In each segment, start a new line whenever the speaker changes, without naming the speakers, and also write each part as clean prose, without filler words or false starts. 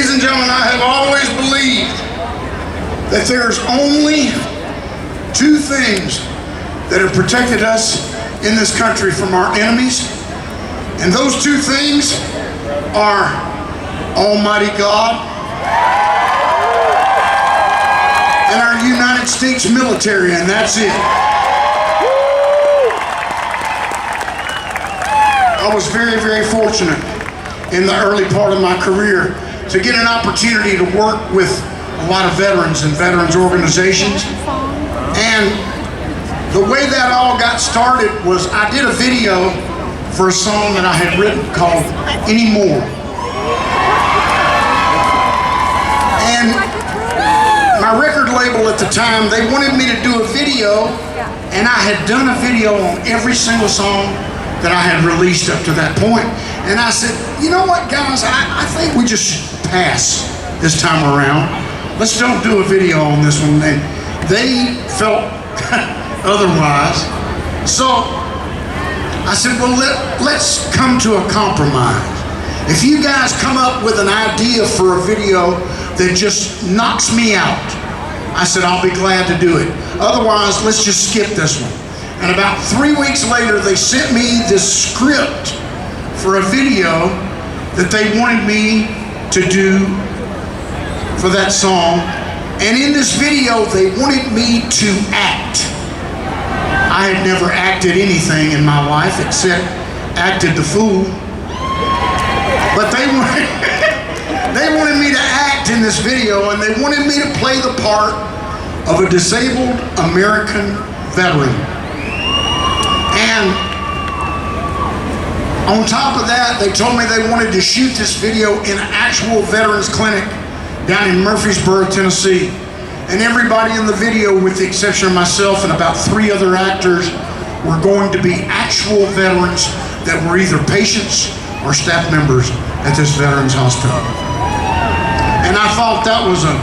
Ladies and gentlemen, I have always believed that there's only two things that have protected us in this country from our enemies, and those two things are Almighty God and our United States military, and that's it. I was very, very fortunate in the early part of my career to get an opportunity to work with a lot of veterans and veterans organizations. And the way that all got started was I did a video for a song that I had written called Anymore. And my record label at the time, they wanted me to do a video, and I had done a video on every single song that I had released up to that point. And I said, you know what, guys, I think we just should pass this time around. Let's don't do a video on this one. And they felt otherwise. So I said, well, let's come to a compromise. If you guys come up with an idea for a video that just knocks me out, I said, I'll be glad to do it. Otherwise, let's just skip this one. And about 3 weeks later, they sent me this script for a video that they wanted me to do for that song. And in this video, they wanted me to act. I had never acted anything in my life except acted the fool. But they wanted me to act in this video, and they wanted me to play the part of a disabled American veteran. And on top of that, they told me they wanted to shoot this video in an actual veterans clinic down in Murfreesboro, Tennessee. And everybody in the video, with the exception of myself and about 3 other actors, were going to be actual veterans that were either patients or staff members at this veterans hospital. And I thought that was a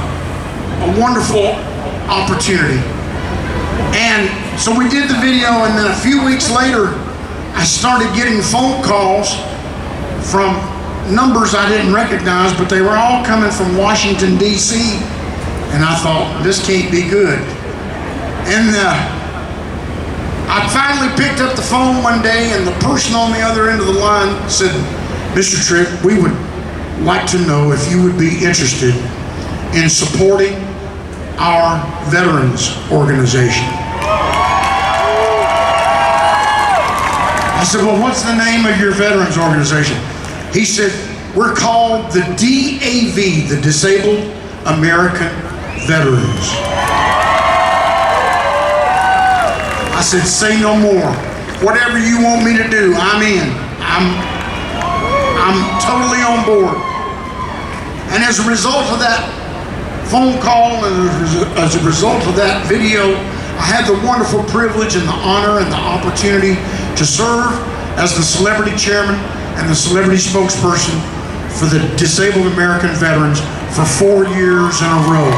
wonderful opportunity. And so we did the video, and then a few weeks later, I started getting phone calls from numbers I didn't recognize, but they were all coming from Washington, D.C. And I thought, this can't be good. And I finally picked up the phone one day, and the person on the other end of the line said, Mr. Tritt, we would like to know if you would be interested in supporting our veterans organization. I said, well, what's the name of your veterans organization? He said, we're called the DAV, the Disabled American Veterans. I said, say no more. Whatever you want me to do, I'm in. I'm totally on board. And as a result of that phone call, and as a result of that video, I had the wonderful privilege and the honor and the opportunity to serve as the celebrity chairman and the celebrity spokesperson for the Disabled American Veterans for 4 years in a row.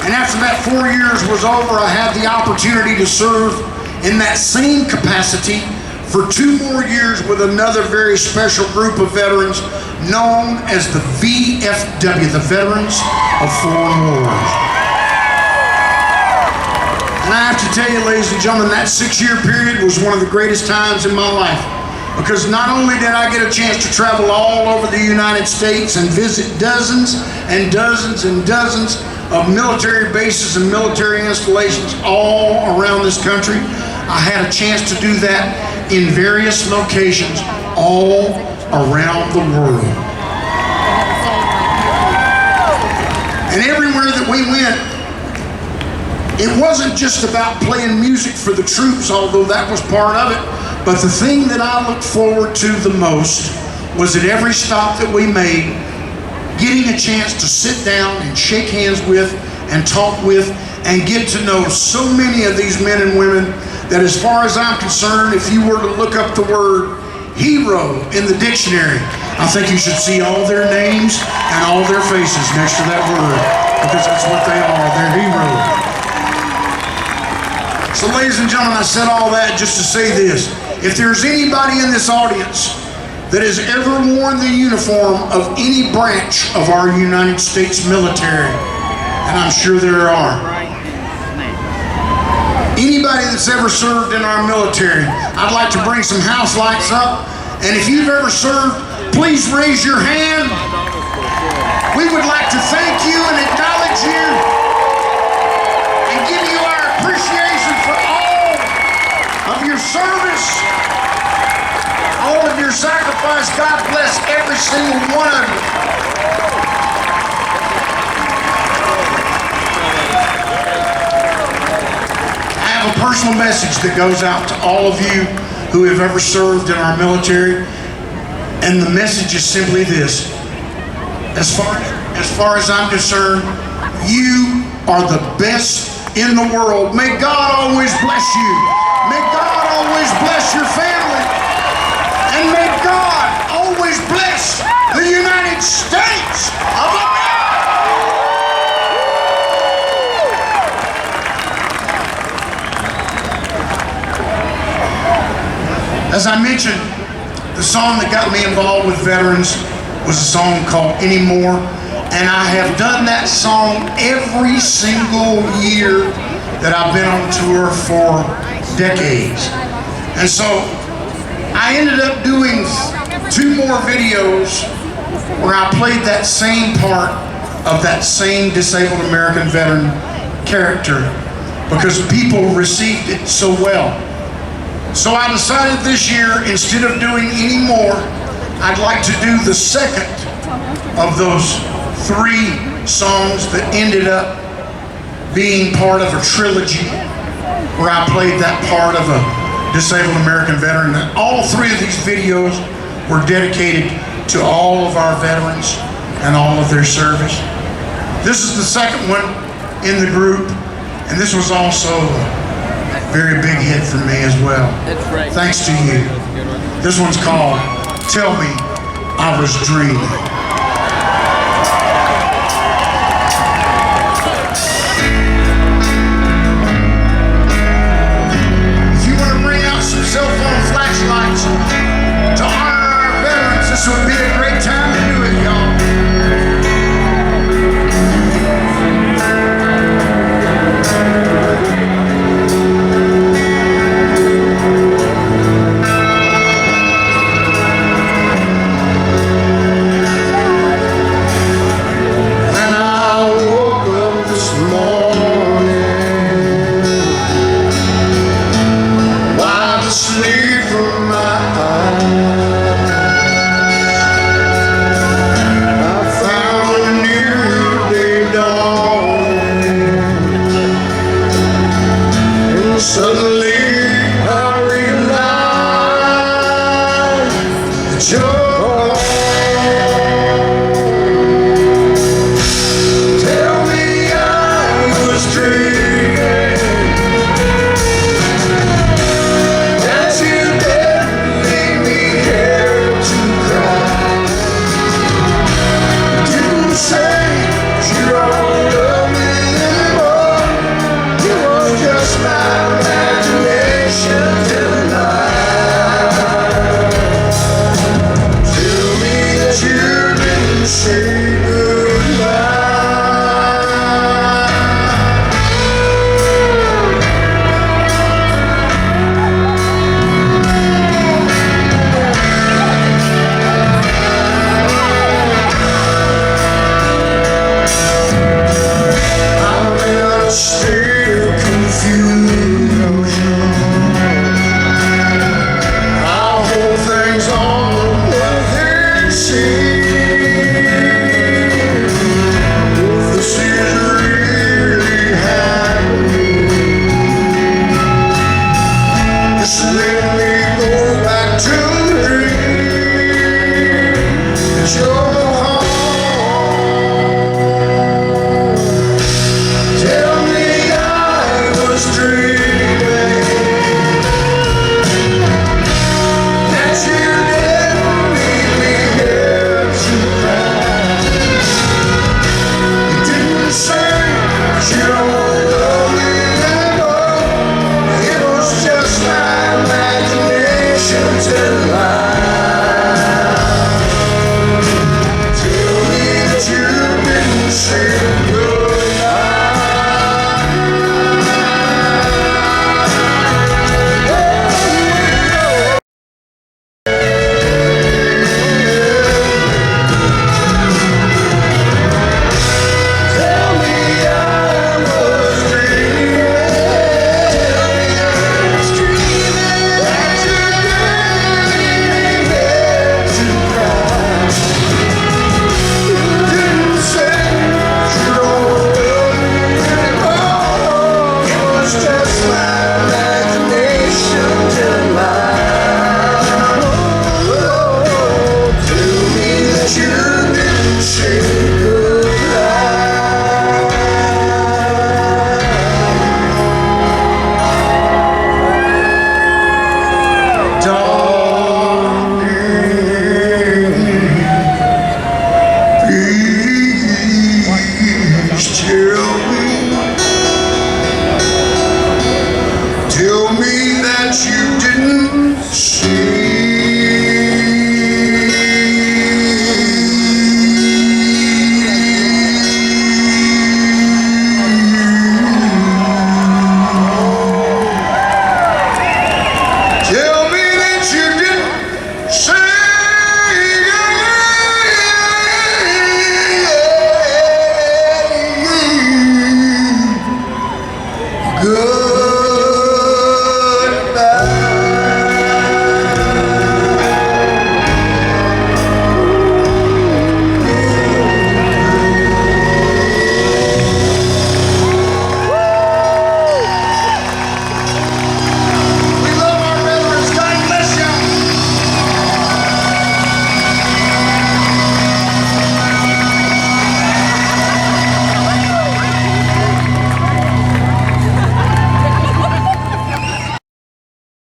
And after that 4 years was over, I had the opportunity to serve in that same capacity for 2 more years with another very special group of veterans known as the VFW, the Veterans of Foreign Wars. And I have to tell you, ladies and gentlemen, that 6-year period was one of the greatest times in my life, because not only did I get a chance to travel all over the United States and visit dozens and dozens and dozens of military bases and military installations all around this country, I had a chance to do that in various locations all around the world. And everywhere that we went, it wasn't just about playing music for the troops, although that was part of it, but the thing that I looked forward to the most was at every stop that we made, getting a chance to sit down and shake hands with and talk with and get to know so many of these men and women that, as far as I'm concerned, if you were to look up the word hero in the dictionary, I think you should see all their names and all their faces next to that word, because that's what they are. They're heroes. So, ladies and gentlemen, I said all that just to say this. If there's anybody in this audience that has ever worn the uniform of any branch of our United States military, and I'm sure there are. Anybody that's ever served in our military, I'd like to bring some house lights up, and if you've ever served, please raise your hand. We would like to thank you and acknowledge you and give you our appreciation for all of your service, all of your sacrifice. God bless every single one of you. I have a personal message that goes out to all of you who have ever served in our military, and the message is simply this. As far as I'm concerned, you are the best in the world. May God always bless you. May God always bless your family. And may God always bless the United States of America. As I mentioned, the song that got me involved with veterans was a song called Anymore, and I have done that song every single year that I've been on tour for decades. And so I ended up doing 2 more videos where I played that same part of that same disabled American veteran character because people received it so well. So I decided this year, instead of doing any more, I'd like to do the second of those 3 songs that ended up being part of a trilogy where I played that part of a disabled American veteran. And all 3 of these videos were dedicated to all of our veterans and all of their service. This is the second one in the group, and this was also a very big hit for me as well. Thanks to you. This one's called Tell Me I Was Dreaming.